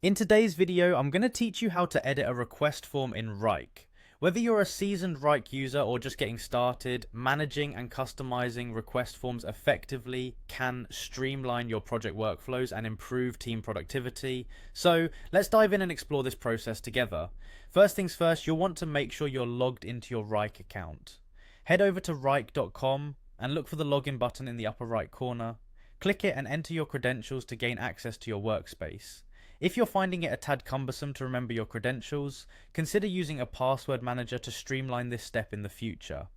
In today's video, I'm going to teach you how to edit a request form in Wrike. Whether you're a seasoned Wrike user or just getting started, managing and customizing request forms effectively can streamline your project workflows and improve team productivity. So let's dive in and explore this process together. First things first, you'll want to make sure you're logged into your Wrike account. Head over to wrike.com and look for the login button in the upper right corner. Click it and enter your credentials to gain access to your workspace. If you're finding it a tad cumbersome to remember your credentials, consider using a password manager to streamline this step in the future.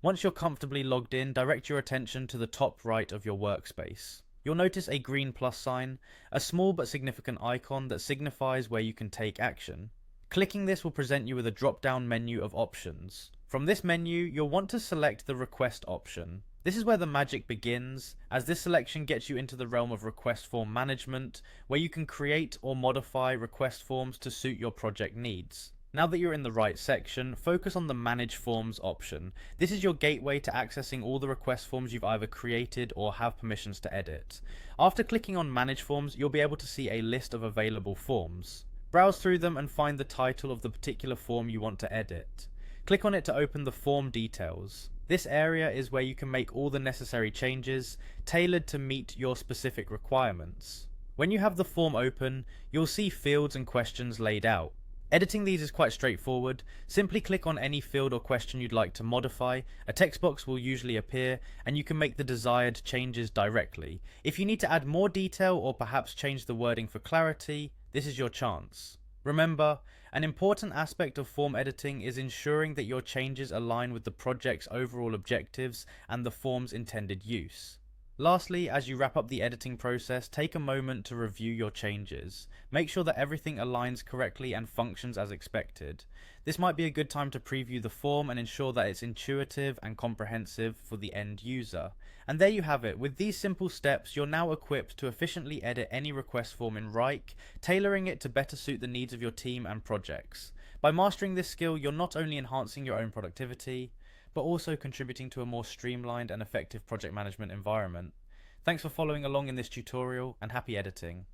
Once you're comfortably logged in, direct your attention to the top right of your workspace. You'll notice a green plus sign, a small but significant icon that signifies where you can take action. Clicking this will present you with a drop-down menu of options. From this menu, you'll want to select the request option. This is where the magic begins, as this selection gets you into the realm of request form management, where you can create or modify request forms to suit your project needs. Now that you're in the right section, focus on the Manage Forms option. This is your gateway to accessing all the request forms you've either created or have permissions to edit. After clicking on Manage Forms, you'll be able to see a list of available forms. Browse through them and find the title of the particular form you want to edit. Click on it to open the form details. This area is where you can make all the necessary changes, tailored to meet your specific requirements. When you have the form open, you'll see fields and questions laid out. Editing these is quite straightforward. Simply click on any field or question you'd like to modify, a text box will usually appear, and you can make the desired changes directly. If you need to add more detail or perhaps change the wording for clarity, this is your chance. Remember, an important aspect of form editing is ensuring that your changes align with the project's overall objectives and the form's intended use. Lastly, as you wrap up the editing process, take a moment to review your changes. Make sure that everything aligns correctly and functions as expected. This might be a good time to preview the form and ensure that it's intuitive and comprehensive for the end user. And there you have it. With these simple steps, you're now equipped to efficiently edit any request form in Wrike, tailoring it to better suit the needs of your team and projects. By mastering this skill, you're not only enhancing your own productivity, but also contributing to a more streamlined and effective project management environment. Thanks for following along in this tutorial, and happy editing.